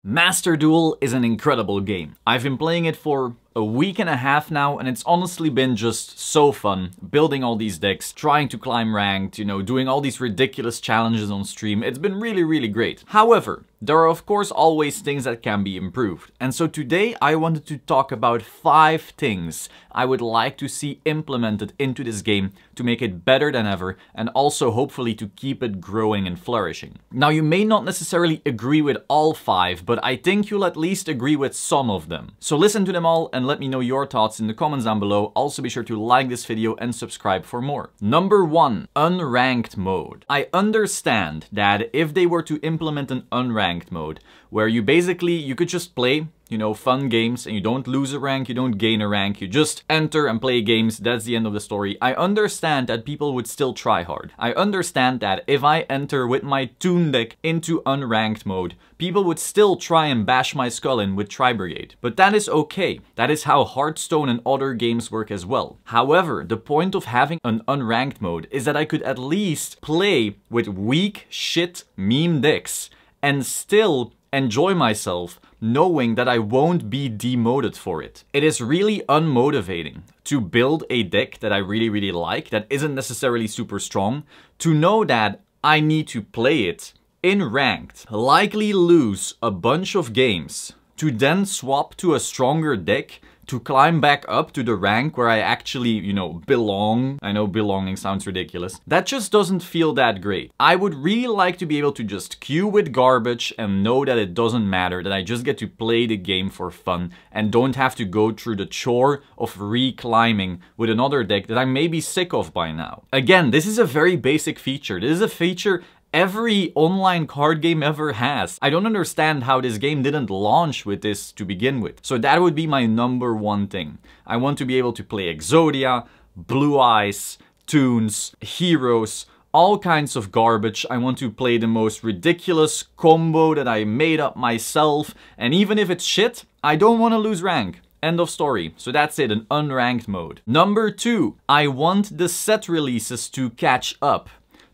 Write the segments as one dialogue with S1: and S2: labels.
S1: Master Duel is an incredible game. I've been playing it for a week and a half now, and it's honestly been just so fun, building all these decks, trying to climb ranked, doing all these ridiculous challenges on stream. It's been really great. However, there are of course always things that can be improved. And so today I wanted to talk about 5 things I would like to see implemented into this game to make it better than ever, and also hopefully to keep it growing and flourishing. Now, you may not necessarily agree with all 5, but I think you'll at least agree with some of them. So listen to them all and let me know your thoughts in the comments down below. Also be sure to like this video and subscribe for more. Number 1, unranked mode. I understand that if they were to implement an unranked mode, where you could just play, fun games, and you don't lose a rank, you don't gain a rank, you just enter and play games, that's the end of the story. I understand that people would still try hard. I understand that if I enter with my Toon deck into unranked mode, people would still try and bash my skull in with Tri-Brigade. But that is okay. That is how Hearthstone and other games work as well. However, the point of having an unranked mode is that I could at least play with weak shit meme decks and still enjoy myself, knowing that I won't be demoted for it. It is really unmotivating to build a deck that I really like, that isn't necessarily super strong, to know that I need to play it in ranked, likely lose a bunch of games, to then swap to a stronger deck to climb back up to the rank where I actually, belong. I know belonging sounds ridiculous. That just doesn't feel that great. I would really like to be able to just queue with garbage and know that it doesn't matter, that I just get to play the game for fun and don't have to go through the chore of re-climbing with another deck that I may be sick of by now. Again, this is a very basic feature. This is a feature every online card game ever has. I don't understand how this game didn't launch with this to begin with. So that would be my number 1 thing. I want to be able to play Exodia, Blue Eyes, Toons, Heroes, all kinds of garbage. I want to play the most ridiculous combo that I made up myself. And even if it's shit, I don't want to lose rank. End of story. So that's it, an unranked mode. Number 2, I want the set releases to catch up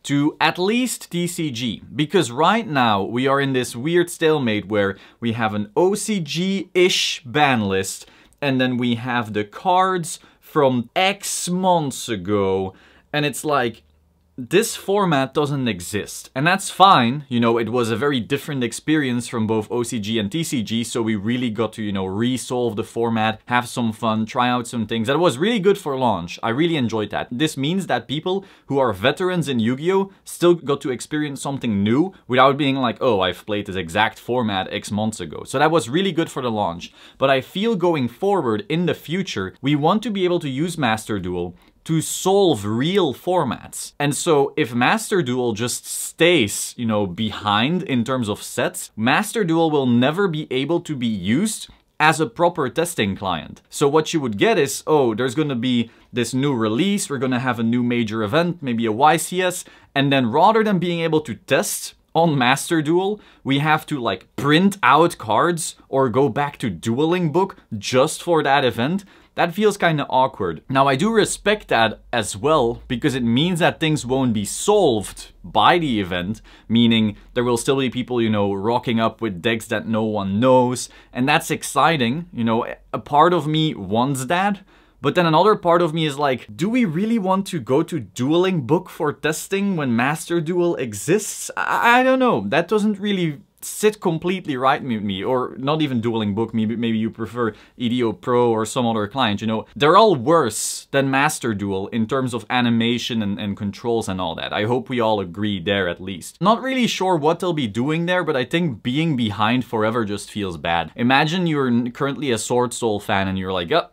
S1: to at least TCG, because right now we are in this weird stalemate where we have an OCG-ish ban list, and then we have the cards from X months ago, and it's like, this format doesn't exist. And that's fine, it was a very different experience from both OCG and TCG, so we really got to, resolve the format, have some fun, try out some things. That was really good for launch. I really enjoyed that. This means that people who are veterans in Yu-Gi-Oh! Still got to experience something new without being like, oh, I've played this exact format X months ago. So that was really good for the launch. But I feel going forward in the future, we want to be able to use Master Duel to solve real formats. And so if Master Duel just stays, behind in terms of sets, Master Duel will never be able to be used as a proper testing client. So what you would get is, oh, there's gonna be this new release, we're gonna have a new major event, maybe a YCS, and then rather than being able to test on Master Duel, we have to print out cards or go back to Dueling Book just for that event. That feels kind of awkward. Now, I do respect that as well, because it means that things won't be solved by the event, meaning there will still be people, rocking up with decks that no one knows, and that's exciting. A part of me wants that, but then another part of me is like, do we really want to go to Dueling Book for testing when Master Duel exists? I don't know. That doesn't really sit completely right with me, or not even Dueling Book, maybe you prefer EDO Pro or some other client, They're all worse than Master Duel in terms of animation and controls and all that. I hope we all agree there at least. Not really sure what they'll be doing there, but I think being behind forever just feels bad. Imagine you're currently a Sword Soul fan and you're like, oh,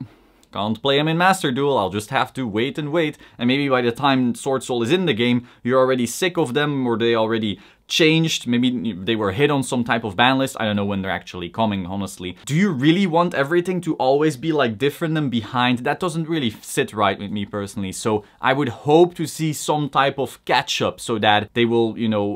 S1: can't play him in Master Duel, I'll just have to wait and wait, and maybe by the time Sword Soul is in the game, you're already sick of them, or they already changed, maybe they were hit on some type of ban list. I don't know when they're actually coming, honestly. Do you really want everything to always be different and behind? That doesn't really sit right with me personally, so I would hope to see some type of catch-up so that they will,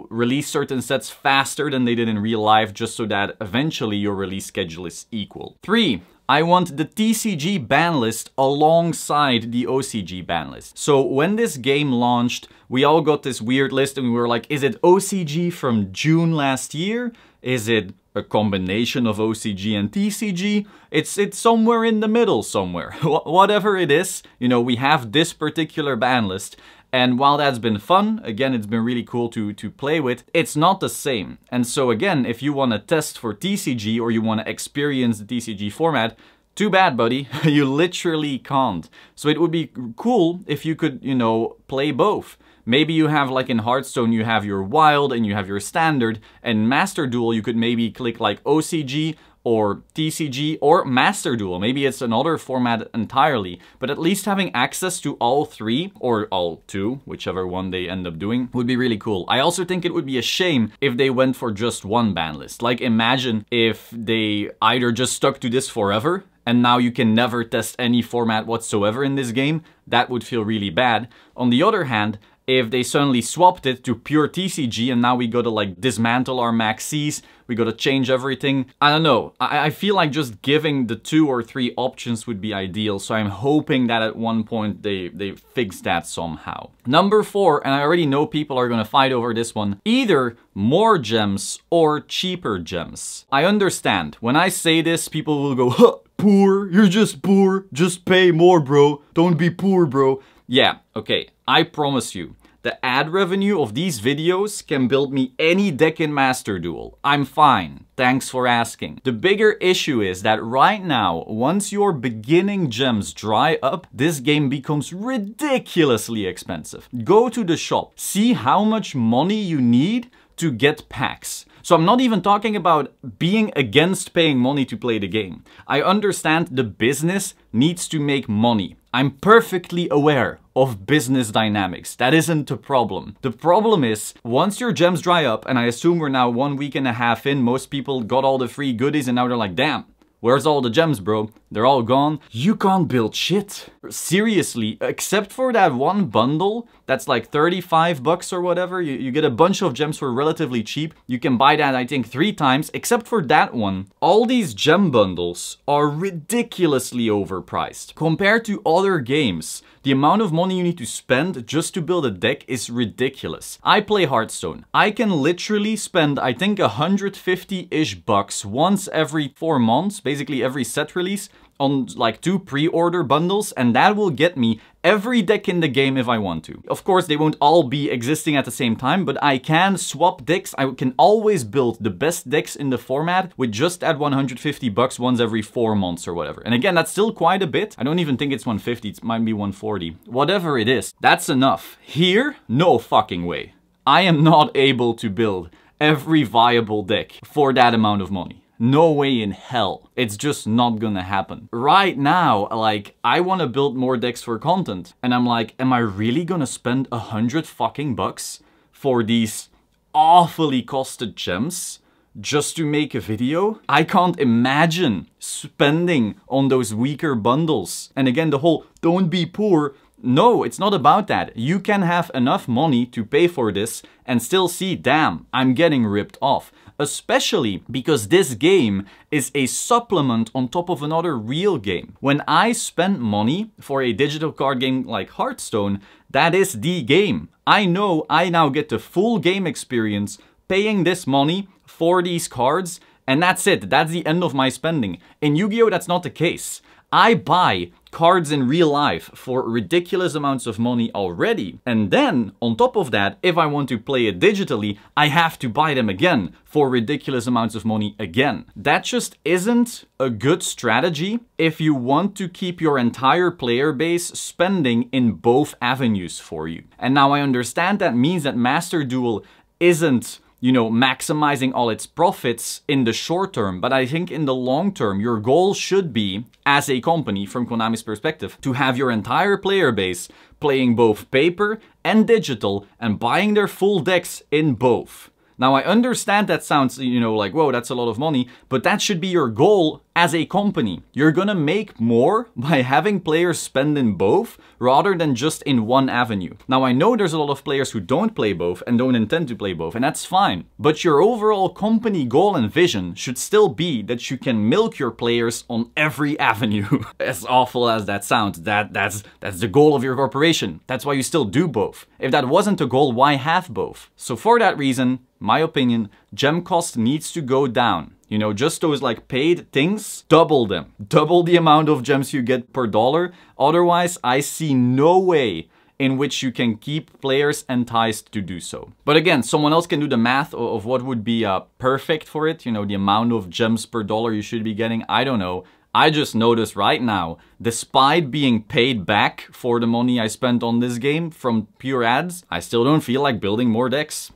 S1: release certain sets faster than they did in real life, just so that eventually your release schedule is equal. 3. I want the TCG ban list alongside the OCG ban list. So when this game launched, we all got this weird list and we were like, is it OCG from June last year? Is it a combination of OCG and TCG. It's somewhere in the middle somewhere. Whatever it is, you know, we have this particular ban list. And while that's been fun, again, it's been really cool to play with, it's not the same. And so again, if you want to test for TCG or you want to experience the TCG format, too bad, buddy. You literally can't. So it would be cool if you could, you know, play both. Maybe you have, like in Hearthstone, you have your Wild and you have your Standard, and Master Duel you could maybe click like OCG or TCG or Master Duel. Maybe it's another format entirely, but at least having access to all three or all two, whichever one they end up doing, would be really cool. I also think it would be a shame if they went for just one ban list. Like imagine if they either just stuck to this forever and now you can never test any format whatsoever in this game. That would feel really bad. On the other hand, if they suddenly swapped it to pure TCG and now we gotta like dismantle our maxis, we gotta change everything. I don't know. I feel like just giving the 2 or 3 options would be ideal. So I'm hoping that at one point they fix that somehow. Number 4, and I already know people are gonna fight over this one, either more gems or cheaper gems. I understand. When I say this, people will go, huh, poor, you're just poor, just pay more, bro. Don't be poor, bro. Yeah, okay, I promise you, the ad revenue of these videos can build me any deck in Master Duel. I'm fine, thanks for asking. The bigger issue is that right now, once your beginning gems dry up, this game becomes ridiculously expensive. Go to the shop, see how much money you need to get packs. So I'm not even talking about being against paying money to play the game. I understand the business needs to make money. I'm perfectly aware of business dynamics. That isn't a problem. The problem is, once your gems dry up, and I assume we're now 1.5 weeks in, most people got all the free goodies and now they're like, damn, where's all the gems, bro? They're all gone. You can't build shit. Seriously, except for that one bundle that's like 35 bucks or whatever. You get a bunch of gems for relatively cheap. You can buy that, I think, 3 times. Except for that one, all these gem bundles are ridiculously overpriced. Compared to other games, the amount of money you need to spend just to build a deck is ridiculous. I play Hearthstone. I can literally spend, I think, 150-ish bucks once every 4 months, basically every set release, on like 2 pre-order bundles, and that will get me every deck in the game if I want to. Of course, they won't all be existing at the same time, but I can swap decks. I can always build the best decks in the format with just that 150 bucks once every 4 months or whatever. And again, that's still quite a bit. I don't even think it's 150, it might be 140. Whatever it is, that's enough. Here, no fucking way. I am not able to build every viable deck for that amount of money. No way in hell. It's just not gonna happen. Right now, like, I wanna build more decks for content. And I'm like, am I really gonna spend 100 fucking bucks for these awfully costed gems just to make a video? I can't imagine spending on those weaker bundles. And again, the whole don't be poor. No, it's not about that. You can have enough money to pay for this and still see, damn, I'm getting ripped off. Especially because this game is a supplement on top of another real game. When I spend money for a digital card game like Hearthstone, that is the game. I know I now get the full game experience paying this money for these cards, and that's it. That's the end of my spending. In Yu-Gi-Oh! That's not the case. I buy cards in real life for ridiculous amounts of money already. And then, on top of that, if I want to play it digitally, I have to buy them again for ridiculous amounts of money again. That just isn't a good strategy if you want to keep your entire player base spending in both avenues for you. And now I understand that means that Master Duel isn't, you know, maximizing all its profits in the short term. But I think in the long term, your goal should be, as a company, from Konami's perspective, to have your entire player base playing both paper and digital and buying their full decks in both. Now, I understand that sounds, you know, like, whoa, that's a lot of money, but that should be your goal as a company. You're gonna make more by having players spend in both rather than just in one avenue. Now, I know there's a lot of players who don't play both and don't intend to play both, and that's fine. But your overall company goal and vision should still be that you can milk your players on every avenue. As awful as that sounds, that's the goal of your corporation. That's why you still do both. If that wasn't the goal, why have both? So for that reason, my opinion, gem cost needs to go down. You know, just those like paid things, double them. Double the amount of gems you get per dollar. Otherwise, I see no way in which you can keep players enticed to do so. But again, someone else can do the math of what would be perfect for it. You know, the amount of gems per dollar you should be getting. I don't know. I just noticed right now, despite being paid back for the money I spent on this game from pure ads, I still don't feel like building more decks.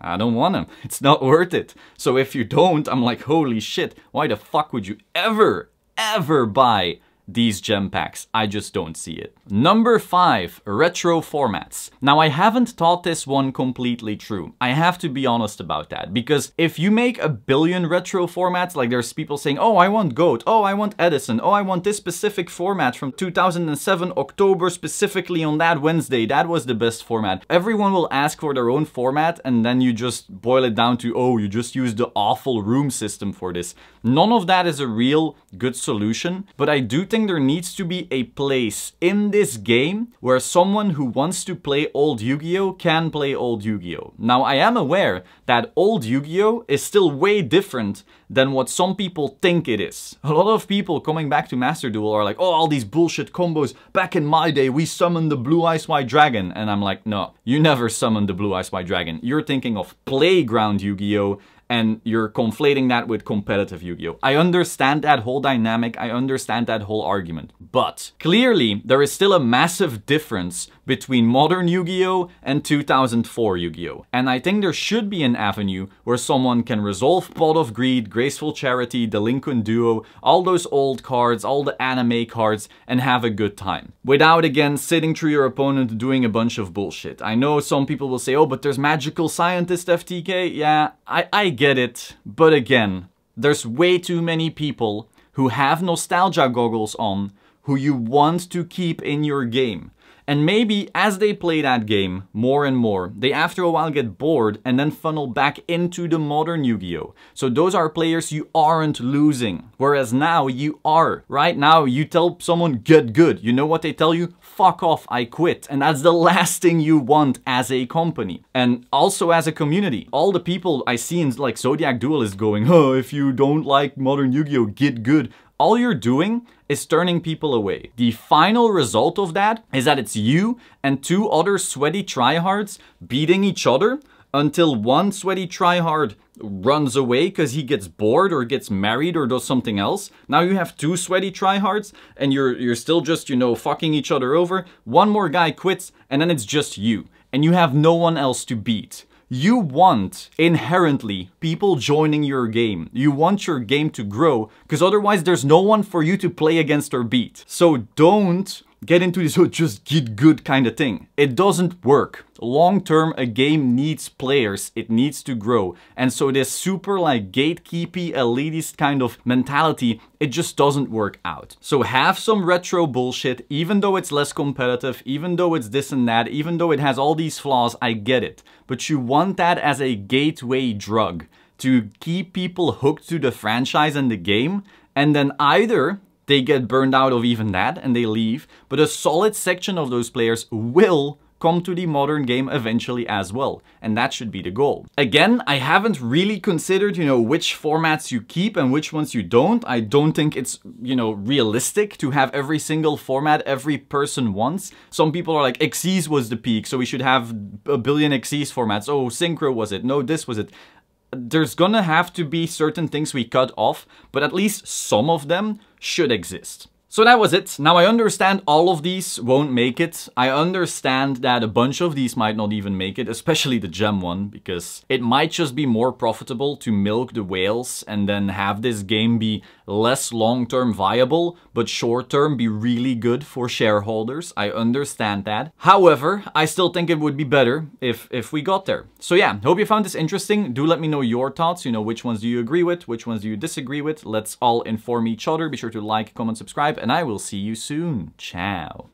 S1: I don't want them. It's not worth it. So if you don't, I'm like, holy shit, why the fuck would you ever buy these gem packs? I just don't see it. Number 5, retro formats. Now, I haven't thought this one completely true. I have to be honest about that, because if you make a billion retro formats, like there's people saying, oh, I want GOAT, oh, I want Edison, oh, I want this specific format from 2007, October, specifically on that Wednesday, that was the best format. Everyone will ask for their own format, and then you just boil it down to, oh, you just use the awful room system for this. None of that is a real good solution, but I do think there needs to be a place in this game where someone who wants to play old Yu-Gi-Oh! Can play old Yu-Gi-Oh! Now, I am aware that old Yu-Gi-Oh! Is still way different than what some people think it is. A lot of people coming back to Master Duel are like, oh, all these bullshit combos. Back in my day, we summoned the Blue Eyes White Dragon. And I'm like, no, you never summoned the Blue Eyes White Dragon. You're thinking of Playground Yu-Gi-Oh! And you're conflating that with competitive Yu-Gi-Oh! I understand that whole dynamic, I understand that whole argument, but clearly there is still a massive difference between modern Yu-Gi-Oh! And 2004 Yu-Gi-Oh! And I think there should be an avenue where someone can resolve Pot of Greed, Graceful Charity, Delinquent Duo, all those old cards, all the anime cards, and have a good time. Without, again, sitting through your opponent doing a bunch of bullshit. I know some people will say, oh, but there's Magical Scientist FTK. Yeah, I get it, but again, there's way too many people who have nostalgia goggles on who you want to keep in your game. And maybe as they play that game more and more, they after a while get bored and then funnel back into the modern Yu-Gi-Oh! So those are players you aren't losing. Whereas now you are. Right now you tell someone get good. You know what they tell you? Fuck off, I quit. And that's the last thing you want as a company. And also as a community. All the people I see in like Zodiac Duelist going, oh, if you don't like modern Yu-Gi-Oh! Get good. All you're doing is turning people away. The final result of that is that it's you and 2 other sweaty tryhards beating each other until one sweaty tryhard runs away because he gets bored or gets married or does something else. Now you have 2 sweaty tryhards and you're still just, you know, fucking each other over. One more guy quits and then it's just you. And you have no one else to beat. You want, inherently, people joining your game. You want your game to grow, because otherwise there's no one for you to play against or beat. So don't get into this, oh, just get good kind of thing. It doesn't work. Long term, a game needs players, it needs to grow. And so this super like gatekeepy, elitist kind of mentality, it just doesn't work out. So have some retro bullshit, even though it's less competitive, even though it's this and that, even though it has all these flaws, I get it. But you want that as a gateway drug to keep people hooked to the franchise and the game, and then either they get burned out of even that and they leave, but a solid section of those players will come to the modern game eventually as well. And that should be the goal. Again, I haven't really considered, you know, which formats you keep and which ones you don't. I don't think it's, you know, realistic to have every single format every person wants. Some people are like, Xyz was the peak, so we should have a billion Xyz formats. Oh, Synchro was it? No, this was it. There's gonna have to be certain things we cut off, but at least some of them should exist. So that was it. Now I understand all of these won't make it. I understand that a bunch of these might not even make it, especially the gem one, because it might just be more profitable to milk the whales and then have this game be less long-term viable, but short-term be really good for shareholders. I understand that. However, I still think it would be better if we got there. So yeah, hope you found this interesting. Do let me know your thoughts. You know, which ones do you agree with? Which ones do you disagree with? Let's all inform each other. Be sure to like, comment, subscribe, and I will see you soon. Ciao.